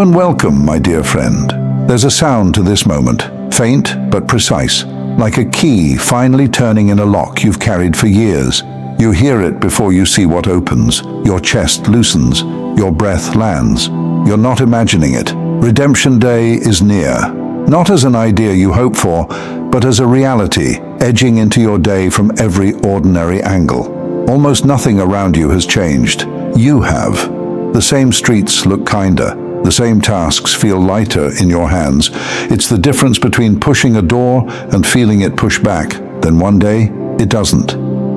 and welcome, my dear friend. There's a sound to this moment, faint but precise, like a key finally turning in a lock you've carried for years. You hear it before you see what opens. Your chest loosens, your breath lands. You're not imagining it. Redemption Day is near. Not as an idea you hope for, but as a reality, edging into your day from every ordinary angle. Almost nothing around you has changed. You have. The same streets look kinder. The same tasks feel lighter in your hands. It's the difference between pushing a door and feeling it push back. Then one day, it doesn't.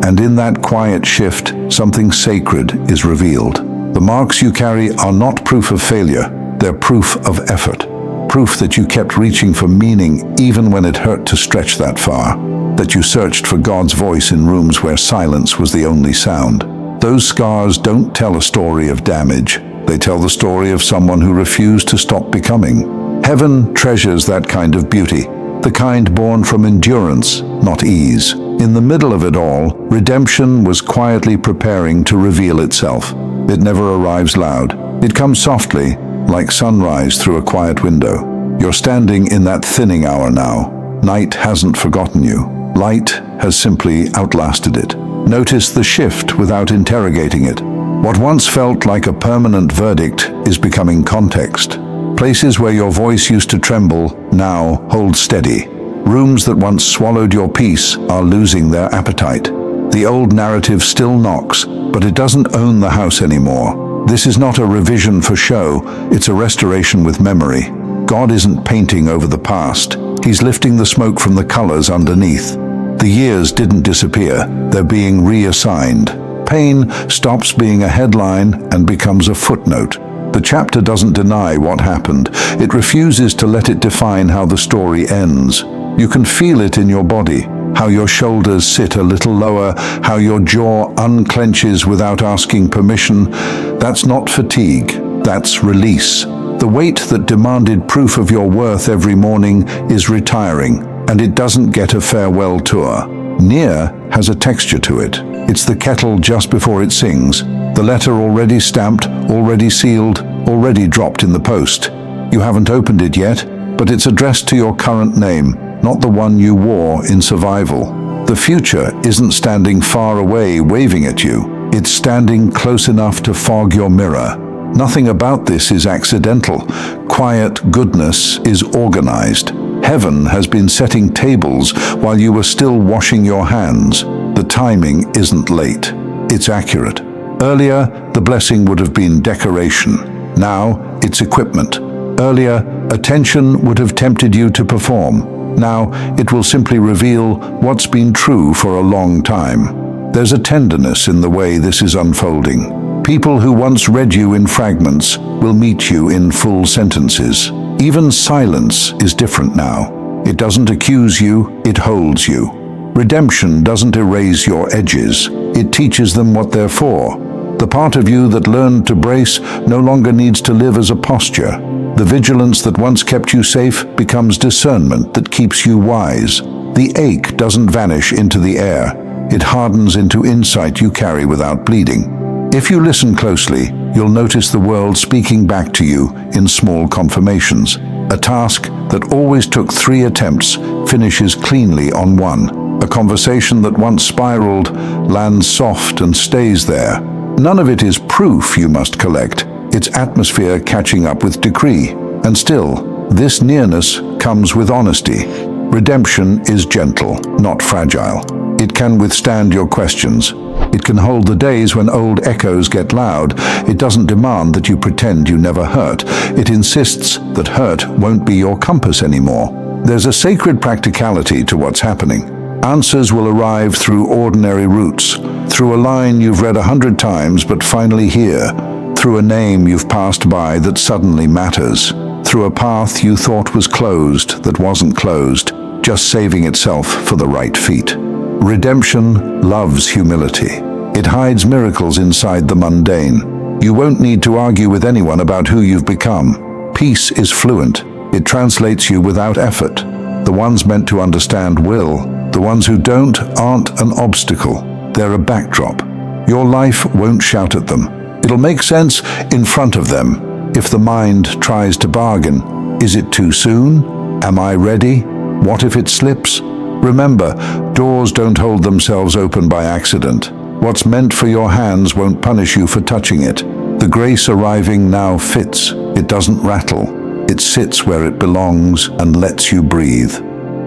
And in that quiet shift, something sacred is revealed. The marks you carry are not proof of failure. They're proof of effort. Proof that you kept reaching for meaning even when it hurt to stretch that far. That you searched for God's voice in rooms where silence was the only sound. Those scars don't tell a story of damage. They tell the story of someone who refused to stop becoming. Heaven treasures that kind of beauty, the kind born from endurance, not ease. In the middle of it all, redemption was quietly preparing to reveal itself. It never arrives loud. It comes softly, like sunrise through a quiet window. You're standing in that thinning hour now. Night hasn't forgotten you. Light has simply outlasted it. Notice the shift without interrogating it. What once felt like a permanent verdict is becoming context. Places where your voice used to tremble now hold steady. Rooms that once swallowed your peace are losing their appetite. The old narrative still knocks, but it doesn't own the house anymore. This is not a revision for show, it's a restoration with memory. God isn't painting over the past. He's lifting the smoke from the colors underneath. The years didn't disappear, they're being reassigned. Pain stops being a headline and becomes a footnote. The chapter doesn't deny what happened. It refuses to let it define how the story ends. You can feel it in your body, how your shoulders sit a little lower, how your jaw unclenches without asking permission. That's not fatigue, that's release. The weight that demanded proof of your worth every morning is retiring, and it doesn't get a farewell tour. Near has a texture to it. It's the kettle just before it sings, the letter already stamped, already sealed, already dropped in the post. You haven't opened it yet, but it's addressed to your current name, not the one you wore in survival. The future isn't standing far away waving at you. It's standing close enough to fog your mirror. Nothing about this is accidental. Quiet goodness is organized. Heaven has been setting tables while you were still washing your hands. The timing isn't late. It's accurate. Earlier, the blessing would have been decoration. Now, it's equipment. Earlier, attention would have tempted you to perform. Now, it will simply reveal what's been true for a long time. There's a tenderness in the way this is unfolding. People who once read you in fragments will meet you in full sentences. Even silence is different now. It doesn't accuse you, it holds you. Redemption doesn't erase your edges. It teaches them what they're for. The part of you that learned to brace no longer needs to live as a posture. The vigilance that once kept you safe becomes discernment that keeps you wise. The ache doesn't vanish into the air. It hardens into insight you carry without bleeding. If you listen closely, you'll notice the world speaking back to you in small confirmations. A task that always took 3 attempts finishes cleanly on 1. A conversation that once spiraled lands soft and stays there. None of it is proof you must collect. It's atmosphere catching up with decree. And still, this nearness comes with honesty. Redemption is gentle, not fragile. It can withstand your questions. It can hold the days when old echoes get loud. It doesn't demand that you pretend you never hurt. It insists that hurt won't be your compass anymore. There's a sacred practicality to what's happening. Answers will arrive through ordinary routes, through a line you've read 100 times but finally hear, through a name you've passed by that suddenly matters, through a path you thought was closed that wasn't closed, just saving itself for the right feet. Redemption loves humility. It hides miracles inside the mundane. You won't need to argue with anyone about who you've become. Peace is fluent. It translates you without effort. The ones meant to understand will. The ones who don't aren't an obstacle. They're a backdrop. Your life won't shout at them. It'll make sense in front of them. If the mind tries to bargain, is it too soon? Am I ready? What if it slips? Remember, doors don't hold themselves open by accident. What's meant for your hands won't punish you for touching it. The grace arriving now fits. It doesn't rattle. It sits where it belongs and lets you breathe.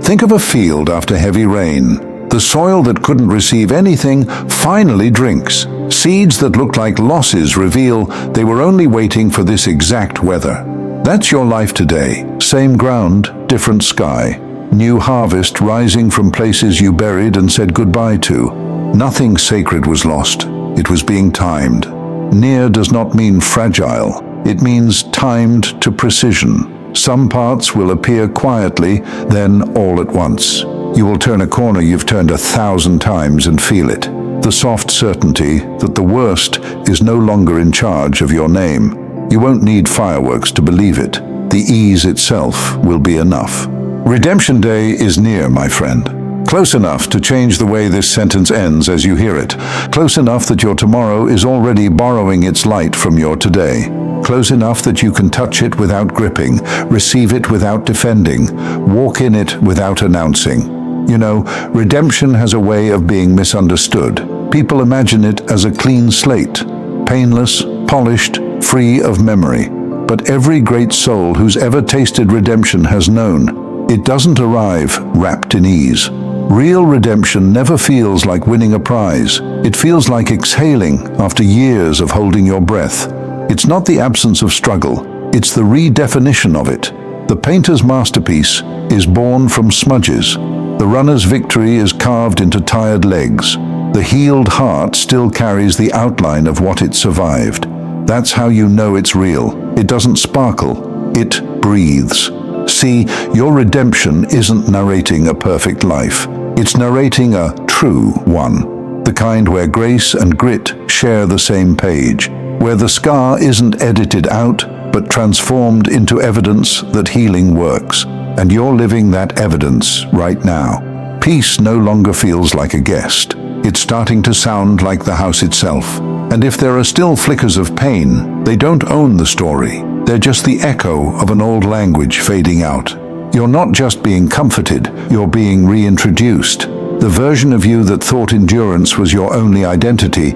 Think of a field after heavy rain. The soil that couldn't receive anything finally drinks. Seeds that looked like losses reveal they were only waiting for this exact weather. That's your life today. Same ground, different sky. New harvest rising from places you buried and said goodbye to. Nothing sacred was lost. It was being timed. Near does not mean fragile. It means timed to precision. Some parts will appear quietly, then all at once. You will turn a corner you've turned 1,000 times and feel it. The soft certainty that the worst is no longer in charge of your name. You won't need fireworks to believe it. The ease itself will be enough. Redemption Day is near, my friend. Close enough to change the way this sentence ends as you hear it. Close enough that your tomorrow is already borrowing its light from your today. Close enough that you can touch it without gripping, receive it without defending, walk in it without announcing. You know, redemption has a way of being misunderstood. People imagine it as a clean slate, painless, polished, free of memory. But every great soul who's ever tasted redemption has known it doesn't arrive wrapped in ease. Real redemption never feels like winning a prize. It feels like exhaling after years of holding your breath. It's not the absence of struggle, it's the redefinition of it. The painter's masterpiece is born from smudges. The runner's victory is carved into tired legs. The healed heart still carries the outline of what it survived. That's how you know it's real. It doesn't sparkle, it breathes. See, your redemption isn't narrating a perfect life. It's narrating a true one. The kind where grace and grit share the same page. Where the scar isn't edited out, but transformed into evidence that healing works. And you're living that evidence right now. Peace no longer feels like a guest. It's starting to sound like the house itself. And if there are still flickers of pain, they don't own the story. They're just the echo of an old language fading out. You're not just being comforted, you're being reintroduced. The version of you that thought endurance was your only identity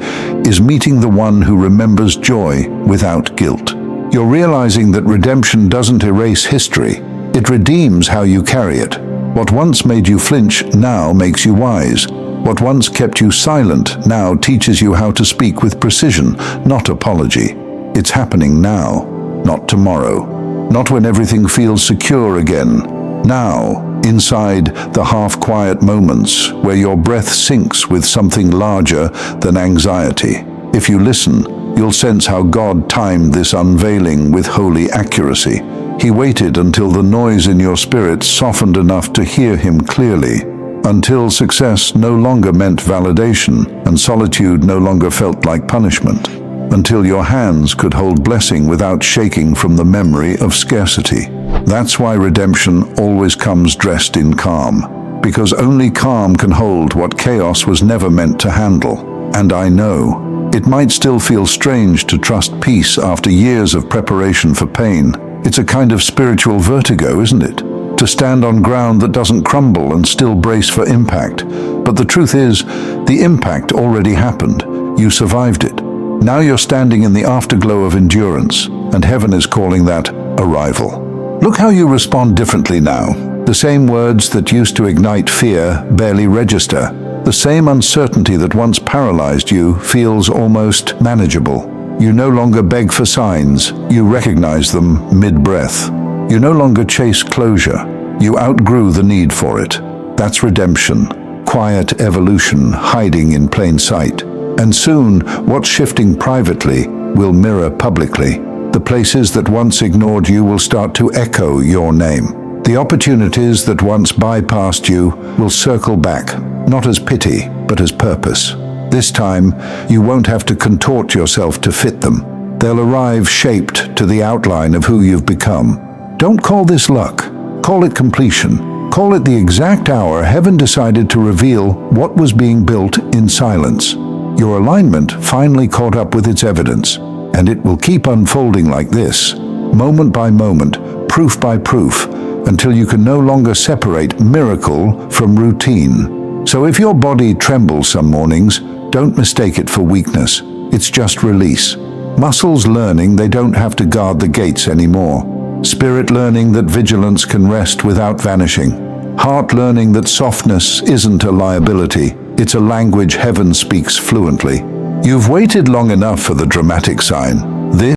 is meeting the one who remembers joy without guilt. You're realizing that redemption doesn't erase history, it redeems how you carry it. What once made you flinch now makes you wise. What once kept you silent now teaches you how to speak with precision, not apology. It's happening now, not tomorrow. Not when everything feels secure again. Now, inside the half-quiet moments where your breath syncs with something larger than anxiety. If you listen, you'll sense how God timed this unveiling with holy accuracy. He waited until the noise in your spirit softened enough to hear him clearly. Until success no longer meant validation and solitude no longer felt like punishment. Until your hands could hold blessing without shaking from the memory of scarcity. That's why redemption always comes dressed in calm, because only calm can hold what chaos was never meant to handle. And I know, it might still feel strange to trust peace after years of preparation for pain. It's a kind of spiritual vertigo, isn't it? To stand on ground that doesn't crumble and still brace for impact. But the truth is, the impact already happened. You survived it. Now you're standing in the afterglow of endurance, and heaven is calling that arrival. Look how you respond differently now. The same words that used to ignite fear barely register. The same uncertainty that once paralyzed you feels almost manageable. You no longer beg for signs, you recognize them mid-breath. You no longer chase closure, you outgrew the need for it. That's redemption, quiet evolution hiding in plain sight. And soon, what's shifting privately will mirror publicly. The places that once ignored you will start to echo your name. The opportunities that once bypassed you will circle back, not as pity, but as purpose. This time, you won't have to contort yourself to fit them. They'll arrive shaped to the outline of who you've become. Don't call this luck. Call it completion. Call it the exact hour heaven decided to reveal what was being built in silence. Your alignment finally caught up with its evidence. And it will keep unfolding like this, moment by moment, proof by proof, until you can no longer separate miracle from routine. So if your body trembles some mornings, don't mistake it for weakness. It's just release. Muscles learning they don't have to guard the gates anymore. Spirit learning that vigilance can rest without vanishing. Heart learning that softness isn't a liability. It's a language heaven speaks fluently. You've waited long enough for the dramatic sign. This